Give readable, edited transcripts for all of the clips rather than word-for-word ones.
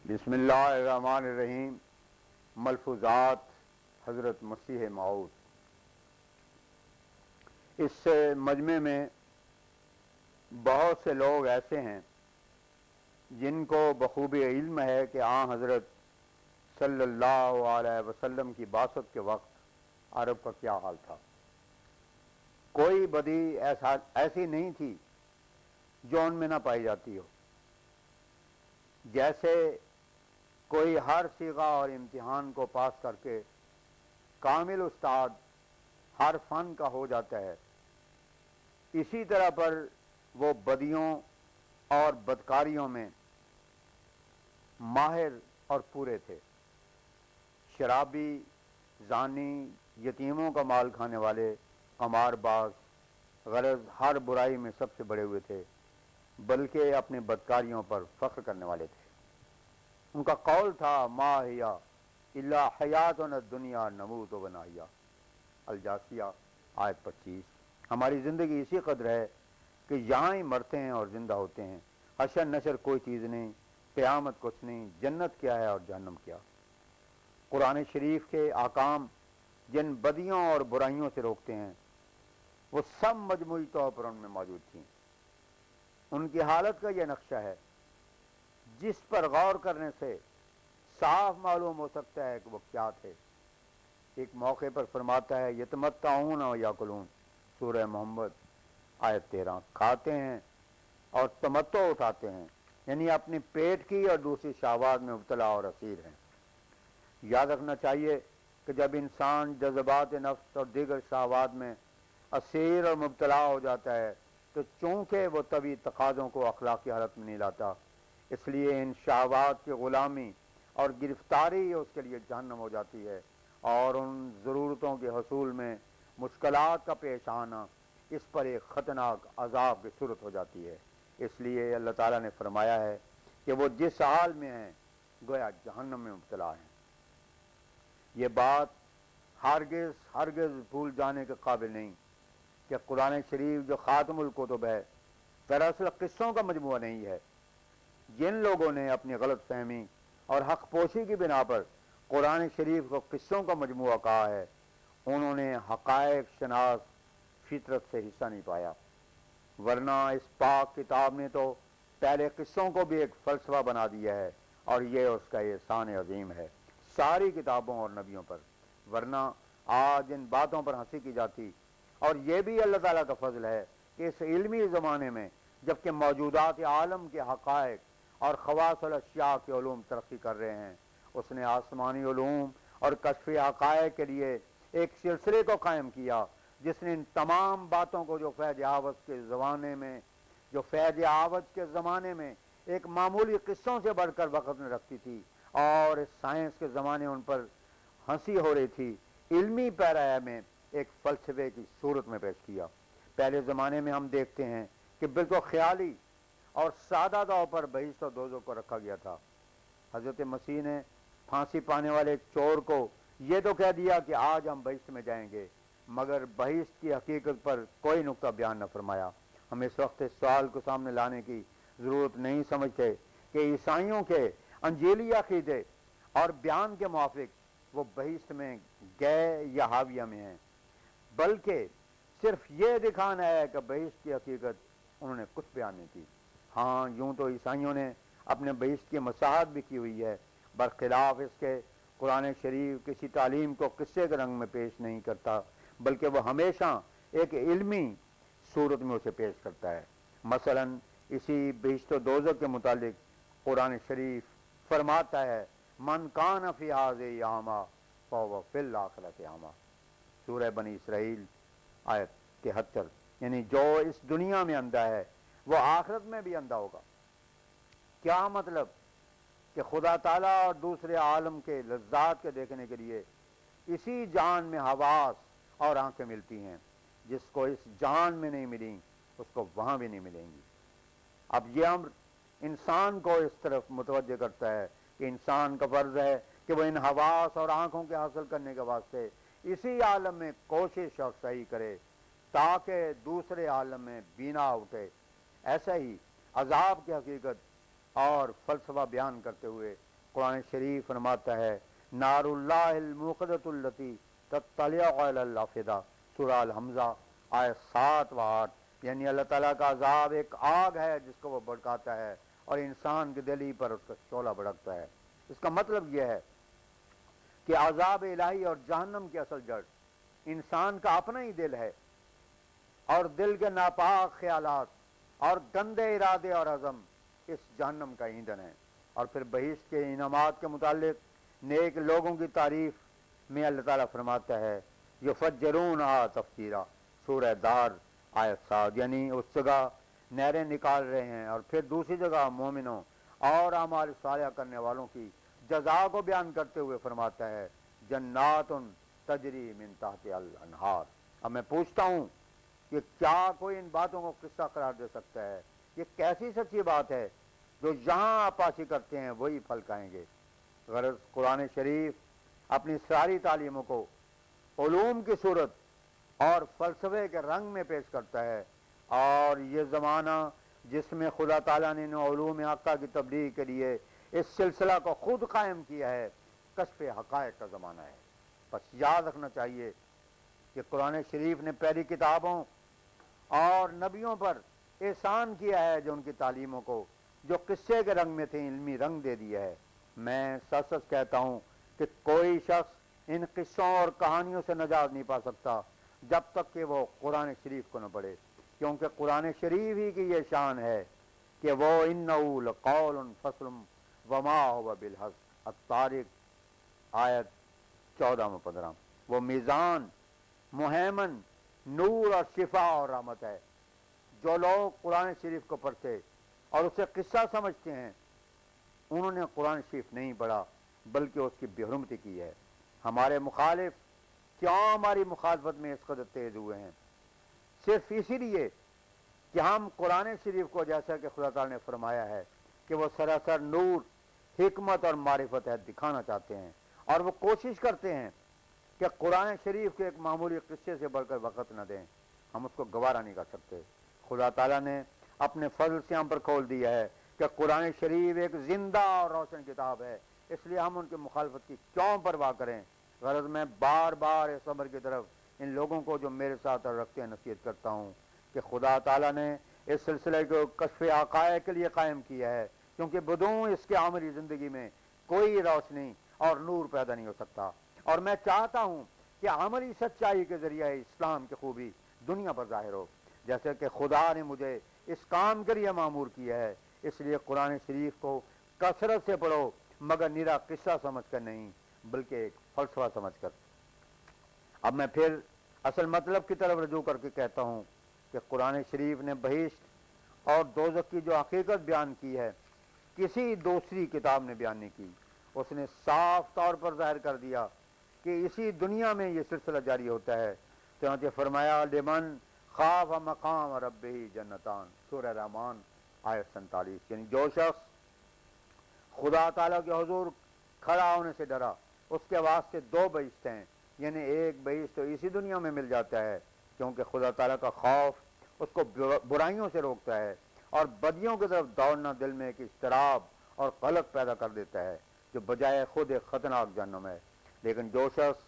بسم اللہ الرحمن الرحیم۔ ملفوظات حضرت مسیح موعود۔ اس مجمع میں بہت سے لوگ ایسے ہیں جن کو بخوبی علم ہے کہ آن حضرت صلی اللہ علیہ وسلم کی بعثت کے وقت عرب کا کیا حال تھا۔ کوئی بدی ایسی نہیں تھی جو ان میں نہ پائی جاتی ہو۔ جیسے کوئی ہر صیغہ اور امتحان کو پاس کر کے کامل استاد ہر فن کا ہو جاتا ہے، اسی طرح پر وہ بدیوں اور بدکاریوں میں ماہر اور پورے تھے۔ شرابی، زانی، یتیموں کا مال کھانے والے، قمار باز، غرض ہر برائی میں سب سے بڑے ہوئے تھے، بلکہ اپنے بدکاریوں پر فخر کرنے والے تھے۔ ان کا قول تھا ما ہی الا حیاتنا الدنیا نموت و نحیا، الجاثیہ آیت 25۔ ہماری زندگی اسی قدر ہے کہ یہاں ہی مرتے ہیں اور زندہ ہوتے ہیں، حشر نشر کوئی چیز نہیں، قیامت کچھ نہیں، جنت کیا ہے اور جہنم کیا۔ قرآن شریف کے احکام جن بدیوں اور برائیوں سے روکتے ہیں وہ سب مجموعی طور پر ان میں موجود تھیں۔ ان کی حالت کا یہ نقشہ ہے جس پر غور کرنے سے صاف معلوم ہو سکتا ہے کہ وہ کیا تھے۔ ایک موقع پر فرماتا ہے یتمتعون و یاکلون، سورہ محمد آیت 13، کھاتے ہیں اور تمتع اٹھاتے ہیں، یعنی اپنے پیٹ کی اور دوسری شہوات میں مبتلا اور اسیر ہیں۔ یاد رکھنا چاہیے کہ جب انسان جذبات نفس اور دیگر شہوات میں اسیر اور مبتلا ہو جاتا ہے تو چونکہ وہ طبی تقاضوں کو اخلاقی حالت میں نہیں لاتا، اس لیے ان شہوات کی غلامی اور گرفتاری اس کے لیے جہنم ہو جاتی ہے، اور ان ضرورتوں کے حصول میں مشکلات کا پیش آنا اس پر ایک خطرناک عذاب کی صورت ہو جاتی ہے۔ اس لیے اللہ تعالیٰ نے فرمایا ہے کہ وہ جس حال میں ہیں گویا جہنم میں مبتلا ہیں۔ یہ بات ہرگز بھول جانے کے قابل نہیں کہ قرآن شریف جو خاتم الکتب ہے دراصل قصوں کا مجموعہ نہیں ہے۔ جن لوگوں نے اپنی غلط فہمی اور حق پوشی کی بنا پر قرآن شریف کو قصوں کا مجموعہ کہا ہے، انہوں نے حقائق شناس فطرت سے حصہ نہیں پایا، ورنہ اس پاک کتاب نے تو پہلے قصوں کو بھی ایک فلسفہ بنا دیا ہے، اور یہ اس کا احسان عظیم ہے ساری کتابوں اور نبیوں پر، ورنہ آج ان باتوں پر ہنسی کی جاتی۔ اور یہ بھی اللہ تعالیٰ کا فضل ہے کہ اس علمی زمانے میں جبکہ موجودات عالم کے حقائق اور خواص الاشیاء کے علوم ترقی کر رہے ہیں، اس نے آسمانی علوم اور کشف حقائق کے لیے ایک سلسلے کو قائم کیا جس نے ان تمام باتوں کو جو فیض آوج کے زمانے میں ایک معمولی قصوں سے بڑھ کر وقت میں رکھتی تھی اور اس سائنس کے زمانے ان پر ہنسی ہو رہی تھی، علمی پیرایہ میں ایک فلسفے کی صورت میں پیش کیا۔ پہلے زمانے میں ہم دیکھتے ہیں کہ بالکل خیالی اور سادہ طور پر بہشت و دوزخ کو رکھا گیا تھا۔ حضرت مسیح نے پھانسی پانے والے چور کو یہ تو کہہ دیا کہ آج ہم بہشت میں جائیں گے، مگر بہشت کی حقیقت پر کوئی نقطہ بیان نہ فرمایا۔ ہم اس وقت اس سوال کو سامنے لانے کی ضرورت نہیں سمجھتے کہ عیسائیوں کے انجیلی عقیدے اور بیان کے موافق وہ بہشت میں گئے یا حاویہ میں ہیں، بلکہ صرف یہ دکھانا ہے کہ بہشت کی حقیقت انہوں نے کچھ بیان نہیں کی۔ ہاں، یوں تو عیسائیوں نے اپنے بہشت کی مساحت بھی کی ہوئی ہے، برخلاف اس کے قرآن شریف کسی تعلیم کو قصے کے رنگ میں پیش نہیں کرتا، بلکہ وہ ہمیشہ ایک علمی صورت میں اسے پیش کرتا ہے۔ مثلا اسی بہشت و دوزخ کے متعلق قرآن شریف فرماتا ہے من کان فی ہذہ اعمی فہو فی الآخرۃ اعمی، سورہ بنی اسرائیل آیت 73، یعنی جو اس دنیا میں اندھا ہے وہ آخرت میں بھی اندھا ہوگا۔ کیا مطلب کہ خدا تعالیٰ اور دوسرے عالم کے لذات کے دیکھنے کے لیے اسی جان میں حواس اور آنکھیں ملتی ہیں، جس کو اس جان میں نہیں ملیں اس کو وہاں بھی نہیں ملیں گی۔ اب یہ امر انسان کو اس طرف متوجہ کرتا ہے کہ انسان کا فرض ہے کہ وہ ان حواس اور آنکھوں کے حاصل کرنے کے واسطے اسی عالم میں کوشش اور صحیح کرے تاکہ دوسرے عالم میں بینا اٹھے۔ ایسا ہی عذاب کی حقیقت اور فلسفہ بیان کرتے ہوئے قرآن شریف فرماتا ہے نار اللہ الموقدۃ التی تطلع علی الافئدہ، سورہ الحمزہ آیت 7 و 8، یعنی اللہ تعالیٰ کا عذاب ایک آگ ہے جس کو وہ بھڑکاتا ہے اور انسان کے دلی پر اس کا شعلہ بھڑکتا ہے۔ اس کا مطلب یہ ہے کہ عذاب الہی اور جہنم کی اصل جڑ انسان کا اپنا ہی دل ہے، اور دل کے ناپاک خیالات اور گندے ارادے اور عزم اس جہنم کا ایندھن ہے۔ اور پھر بہشت کے انعامات کے متعلق نیک لوگوں کی تعریف میں اللہ تعالیٰ فرماتا ہے یفجرونہا تفجیرا، سورہ دار آیت 7، یعنی اس جگہ نہریں نکال رہے ہیں۔ اور پھر دوسری جگہ مومنوں اور اعمال صالحہ کرنے والوں کی جزا کو بیان کرتے ہوئے فرماتا ہے جنات تجری من تحت الانہار۔ اب میں پوچھتا ہوں کہ کیا کوئی ان باتوں کو قصہ قرار دے سکتا ہے؟ یہ کیسی سچی بات ہے؟ جو یہاں آپاسی کرتے ہیں وہی پھل کھائیں گے۔ غرض قرآن شریف اپنی ساری تعلیموں کو علوم کی صورت اور فلسفے کے رنگ میں پیش کرتا ہے، اور یہ زمانہ جس میں خدا تعالیٰ نے علوم حقہ کی تبلیغ کے لیے اس سلسلہ کو خود قائم کیا ہے، کشف حقائق کا زمانہ ہے۔ بس یاد رکھنا چاہیے کہ قرآن شریف نے پہلی کتابوں اور نبیوں پر احسان کیا ہے جو ان کی تعلیموں کو جو قصے کے رنگ میں تھے علمی رنگ دے دیا ہے۔ میں سچ سچ کہتا ہوں کہ کوئی شخص ان قصوں اور کہانیوں سے نجات نہیں پا سکتا جب تک کہ وہ قرآن شریف کو نہ پڑھے، کیونکہ قرآن شریف ہی کی یہ شان ہے کہ وہ انہ لقول فصل وما هو بالحق، الطارق آیت 14 و 15۔ وہ میزان، مہیمن، نور اور شفا اور رحمت ہے۔ جو لوگ قرآن شریف کو پڑھتے اور اسے قصہ سمجھتے ہیں انہوں نے قرآن شریف نہیں پڑھا بلکہ اس کی بے حرمتی کی ہے۔ ہمارے مخالف کیوں ہماری مخالفت میں اس قدر تیز ہوئے ہیں؟ صرف اسی لیے کہ ہم قرآن شریف کو جیسا کہ خدا تعالی نے فرمایا ہے کہ وہ سراسر نور، حکمت اور معرفت ہے دکھانا چاہتے ہیں، اور وہ کوشش کرتے ہیں کہ قرآن شریف کے ایک معمولی قصے سے بڑھ کر وقت نہ دیں۔ ہم اس کو گوارا نہیں کر سکتے۔ خدا تعالیٰ نے اپنے فضل سے ہم پر کھول دیا ہے کہ قرآن شریف ایک زندہ اور روشن کتاب ہے، اس لیے ہم ان کی مخالفت کی کیوں پرواہ کریں؟ غرض میں بار بار اس امر کی طرف ان لوگوں کو جو میرے ساتھ رکھتے ہیں نصیحت کرتا ہوں کہ خدا تعالیٰ نے اس سلسلے کو کشف حقائق کے لیے قائم کیا ہے، کیونکہ بدون اس کے عملی زندگی میں کوئی روشنی اور نور پیدا نہیں ہو سکتا۔ اور میں چاہتا ہوں کہ عملی سچائی کے ذریعے اسلام کی خوبی دنیا پر ظاہر ہو، جیسے کہ خدا نے مجھے اس کام کے لیے معمور کیا ہے۔ اس لیے قرآن شریف کو کثرت سے پڑھو، مگر نرا قصہ سمجھ کر نہیں بلکہ ایک فلسفہ سمجھ کر۔ اب میں پھر اصل مطلب کی طرف رجوع کر کے کہتا ہوں کہ قرآن شریف نے بہشت اور دوزخ کی جو حقیقت بیان کی ہے کسی دوسری کتاب نے بیان نہیں کی۔ اس نے صاف طور پر ظاہر کر دیا کہ اسی دنیا میں یہ سلسلہ جاری ہوتا ہے۔ چنانچہ فرمایا لمن خاف مقام ربہ جنتان، سورہ رحمان آیت 47، یعنی جو شخص خدا تعالیٰ کے حضور کھڑا ہونے سے ڈرا اس کے واسطے دو بہشت ہیں، یعنی ایک بہشت تو اسی دنیا میں مل جاتا ہے کیونکہ خدا تعالیٰ کا خوف اس کو برائیوں سے روکتا ہے اور بدیوں کی طرف دوڑنا دل میں ایک اضطراب اور قلق پیدا کر دیتا ہے جو بجائے خود ایک خطرناک جہنم ہے۔ لیکن جو شخص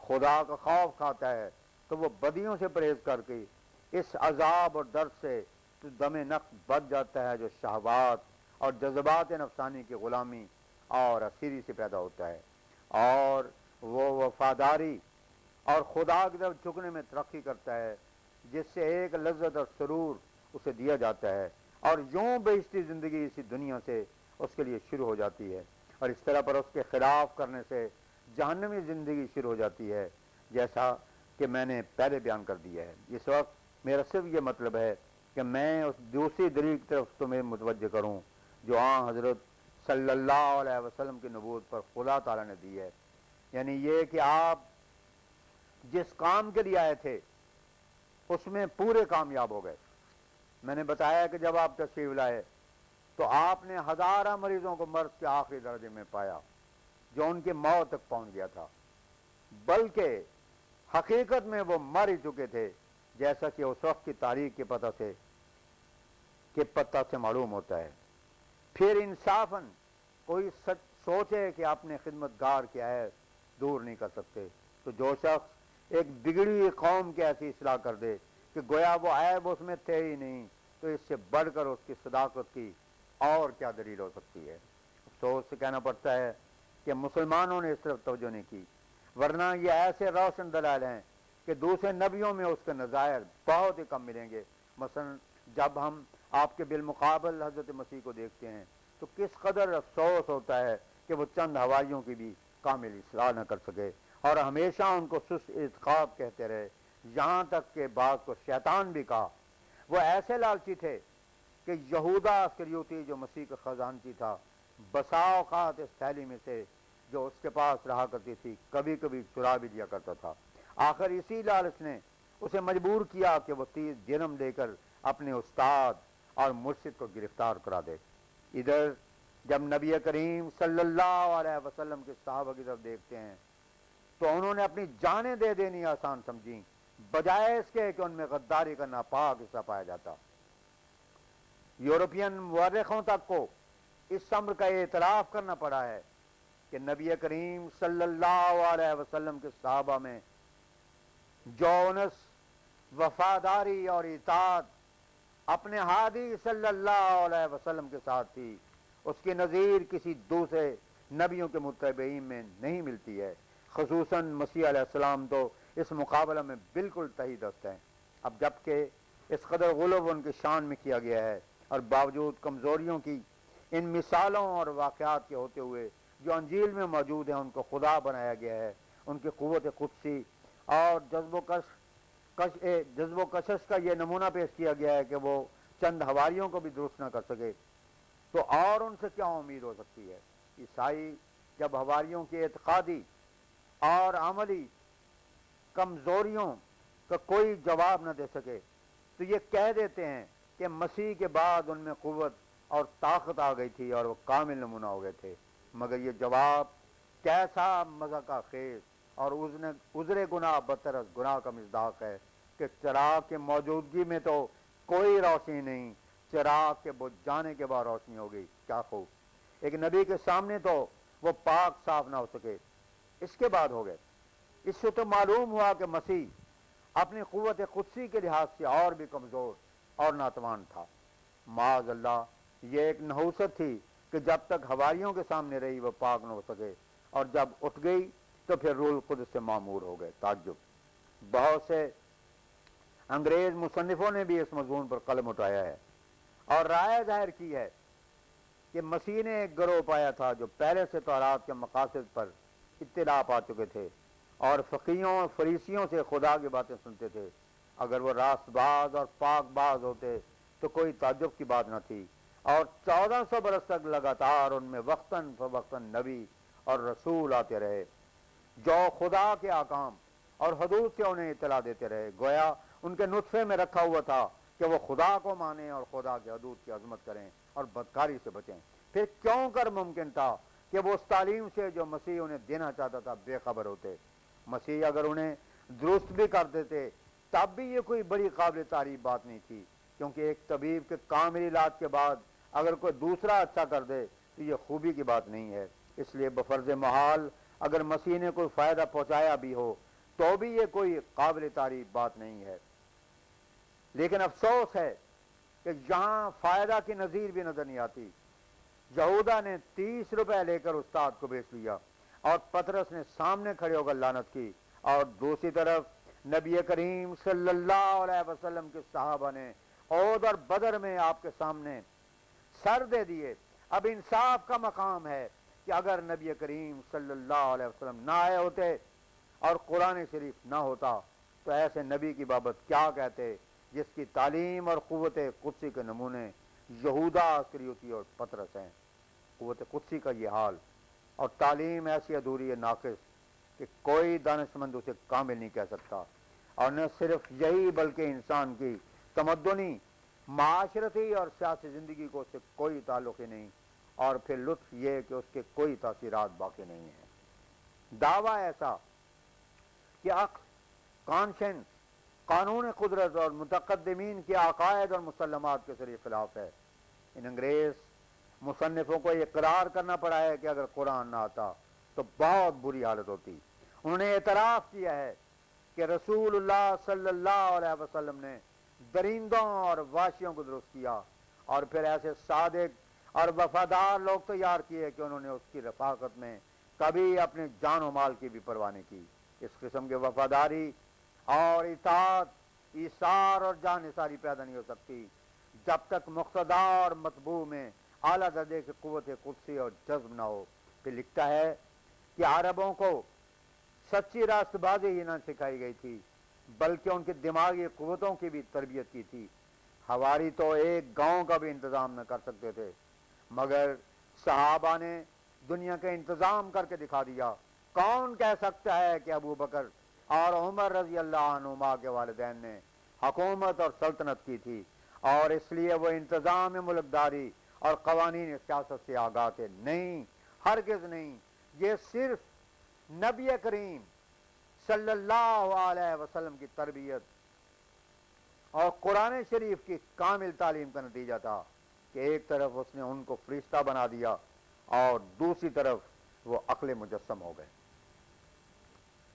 خدا کا خوف کھاتا ہے تو وہ بدیوں سے پرہیز کر کے اس عذاب اور درد سے تو دم نقص بچ جاتا ہے جو شہوات اور جذبات نفسانی کی غلامی اور اسیری سے پیدا ہوتا ہے، اور وہ وفاداری اور خدا کی طرف جھکنے میں ترقی کرتا ہے جس سے ایک لذت اور سرور اسے دیا جاتا ہے، اور یوں بہشتی زندگی اسی دنیا سے اس کے لیے شروع ہو جاتی ہے، اور اس طرح پر اس کے خلاف کرنے سے جہنمی زندگی شروع ہو جاتی ہے، جیسا کہ میں نے پہلے بیان کر دیا ہے۔ اس وقت میرا صرف یہ مطلب ہے کہ میں اس دوسری دلیل کی طرف تمہیں متوجہ کروں جو حضرت صلی اللہ علیہ وسلم کی نبوت پر خدا تعالیٰ نے دی ہے، یعنی یہ کہ آپ جس کام کے لیے آئے تھے اس میں پورے کامیاب ہو گئے۔ میں نے بتایا کہ جب آپ تشریف لائے تو آپ نے ہزارہ مریضوں کو مرض کے آخری درجے میں پایا جو ان کی موت تک پہنچ گیا تھا، بلکہ حقیقت میں وہ مر ہی چکے تھے، جیسا کہ اس وقت کی تاریخ کے پتہ سے معلوم ہوتا ہے۔ پھر انصافاً کوئی سوچے کہ اپنے خدمت گار کے عیب دور نہیں کر سکتے، تو جو شخص ایک بگڑی ہوئی قوم کی ایسی اصلاح کر دے کہ گویا وہ عیب اس میں تھے ہی نہیں، تو اس سے بڑھ کر اس کی صداقت کی اور کیا دلیل ہو سکتی ہے۔ افسوس سے کہنا پڑتا ہے کہ مسلمانوں نے اس طرف توجہ نہیں کی، ورنہ یہ ایسے روشن دلائل ہیں کہ دوسرے نبیوں میں اس کے نظائر بہت ہی کم ملیں گے۔ مثلا جب ہم آپ کے بالمقابل حضرت مسیح کو دیکھتے ہیں تو کس قدر افسوس ہوتا ہے کہ وہ چند حواریوں کی بھی کامل اصلاح نہ کر سکے اور ہمیشہ ان کو سست اعتقاد کہتے رہے، یہاں تک کہ بات کو شیطان بھی کہا۔ وہ ایسے لالچی تھے کہ یہودا اسکریوتی جو مسیح کا خزانچی تھا، بسا اوقات اس تھیلی میں سے جو اس کے پاس رہا کرتی تھی کبھی کبھی چرا بھی دیا کرتا تھا۔ آخر اسی لالچ نے اسے مجبور کیا کہ وہ 30 درہم دے کر اپنے استاد اور مرشد کو گرفتار کرا دے۔ ادھر جب نبی کریم صلی اللہ علیہ وسلم کے صحابہ کی طرف دیکھتے ہیں تو انہوں نے اپنی جانیں دے دینی آسان سمجھی، بجائے اس کے کہ ان میں غداری کا ناپاک حصہ پایا جاتا۔ یورپین مورخوں تک کو اس امر کا اعتراف کرنا پڑا ہے کہ نبی کریم صلی اللہ علیہ وسلم کے صحابہ میں جو انس، وفاداری اور اطاعت اپنے ہادی صلی اللہ علیہ وسلم کے ساتھ تھی، اس کی نظیر کسی دوسرے نبیوں کے متبعین میں نہیں ملتی ہے۔ خصوصاً مسیح علیہ السلام تو اس مقابلہ میں بالکل تحید دست ہیں۔ اب جبکہ اس قدر غلو ان کی شان میں کیا گیا ہے اور باوجود کمزوریوں کی ان مثالوں اور واقعات کے ہوتے ہوئے جو انجیل میں موجود ہیں ان کو خدا بنایا گیا ہے، ان کی قوت قدسی اور جذب و کشش کا یہ نمونہ پیش کیا گیا ہے کہ وہ چند حواریوں کو بھی درست نہ کر سکے، تو اور ان سے کیا امید ہو سکتی ہے؟ عیسائی جب حواریوں کی اعتقادی اور عملی کمزوریوں کا کوئی جواب نہ دے سکے تو یہ کہہ دیتے ہیں کہ مسیح کے بعد ان میں قوت اور طاقت آ گئی تھی اور وہ کامل نمونہ ہو گئے تھے، مگر یہ جواب کیسا مذاق خیز اور عذر گناہ بدتر از گناہ کا مصداق ہے کہ چراغ کی موجودگی میں تو کوئی روشنی نہیں، چراغ کے بجھ جانے کے بعد روشنی ہو گئی۔ کیا خوب! ایک نبی کے سامنے تو وہ پاک صاف نہ ہو سکے، اس کے بعد ہو گئے۔ اس سے تو معلوم ہوا کہ مسیح اپنی قوت قدسی کے لحاظ سے اور بھی کمزور اور ناتوان تھا۔ معاذ اللہ، یہ ایک نحوست تھی کہ جب تک حواریوں کے سامنے رہی وہ پاک نہ ہو سکے، اور جب اٹھ گئی تو پھر روح القدس سے معمور ہو گئے۔ تعجب! بہت سے انگریز مصنفوں نے بھی اس مضمون پر قلم اٹھایا ہے اور رائے ظاہر کی ہے کہ مسیح نے ایک گروہ پایا تھا جو پہلے سے تورات کے مقاصد پر اطلاع پا چکے تھے اور فقیہوں اور فریسیوں سے خدا کی باتیں سنتے تھے۔ اگر وہ راست باز اور پاک باز ہوتے تو کوئی تعجب کی بات نہ تھی، اور 1400 برس تک لگاتار ان میں وقتاً فوقتاً نبی اور رسول آتے رہے جو خدا کے احکام اور حدود سے انہیں اطلاع دیتے رہے، گویا ان کے نطفے میں رکھا ہوا تھا کہ وہ خدا کو مانیں اور خدا کے حدود کی عظمت کریں اور بدکاری سے بچیں۔ پھر کیوں کر ممکن تھا کہ وہ اس تعلیم سے جو مسیح انہیں دینا چاہتا تھا بے خبر ہوتے؟ مسیح اگر انہیں درست بھی کر دیتے تب بھی یہ کوئی بڑی قابل تعریف بات نہیں تھی، کیونکہ ایک طبیب کے کامل علاج کے بعد اگر کوئی دوسرا اچھا کر دے تو یہ خوبی کی بات نہیں ہے۔ اس لیے بفرض محال اگر مسیح نے کوئی فائدہ پہنچایا بھی ہو تو بھی یہ کوئی قابل تعریف بات نہیں ہے۔ لیکن افسوس ہے کہ یہاں فائدہ کی نظیر بھی نظر نہیں آتی۔ یہودا نے 30 روپے لے کر استاد کو بیچ لیا اور پطرس نے سامنے کھڑے ہو کر لعنت کی، اور دوسری طرف نبی کریم صلی اللہ علیہ وسلم کے صحابہ نے احد اور بدر میں آپ کے سامنے سر دے دیے۔ اب انصاف کا مقام ہے کہ اگر نبی کریم صلی اللہ علیہ وسلم نہ آئے ہوتے اور قرآن شریف نہ ہوتا تو ایسے نبی کی بابت کیا کہتے جس کی تعلیم اور قوت قدسی کے نمونے یہودا اسکریوتی اور پطرس ہیں۔ قوت قدسی کا یہ حال اور تعلیم ایسی ادھوری ہے، ناقص، کہ کوئی دانشمند اسے کامل نہیں کہہ سکتا، اور نہ صرف یہی بلکہ انسان کی تمدنی، معاشرتی اور سیاسی زندگی کو اس سے کوئی تعلق ہی نہیں، اور پھر لطف یہ کہ اس کے کوئی تاثیرات باقی نہیں ہیں۔ دعویٰ ایسا کہ عقل، کانشنس، قانون قدرت اور متقدمین کے عقائد اور مسلمات کے سری خلاف ہے۔ ان انگریز مصنفوں کو اقرار کرنا پڑا ہے کہ اگر قرآن نہ آتا تو بہت بری حالت ہوتی. انہوں نے اعتراف کیا ہے کہ رسول اللہ صلی اللہ علیہ وسلم نے درندوں اور واشیوں کو درست کیا اور پھر ایسے صادق اور وفادار لوگ تیار کیے کہ انہوں نے اس کی رفاقت میں کبھی اپنے جان و مال کی بھی پرواہ نہیں کی. اس قسم کی وفاداری اور اطاعت ایثار اور جان نثاری پیدا نہیں ہو سکتی جب تک مقتدا اور مطبوع میں اعلیٰ درجے کی قوت قدسی اور جذب نہ ہو. پھر لکھتا ہے کہ عربوں کو سچی راست بازی ہی نہ سکھائی گئی تھی بلکہ ان کی دماغی قوتوں کی بھی تربیت کی تھی. ہواری تو ایک گاؤں کا بھی انتظام نہ کر سکتے تھے مگر صحابہ نے دنیا کا انتظام کر کے دکھا دیا. کون کہہ سکتا ہے کہ ابو بکر اور عمر رضی اللہ عنہما کے والدین نے حکومت اور سلطنت کی تھی اور اس لیے وہ انتظام ملکداری اور قوانین سیاست سے آگاہ تھے؟ نہیں، ہرگز نہیں. یہ صرف نبی کریم صلی اللہ علیہ وسلم کی تربیت اور قرآن شریف کی کامل تعلیم کا نتیجہ تھا کہ ایک طرف اس نے ان کو فرشتہ بنا دیا اور دوسری طرف وہ عقل مجسم ہو گئے.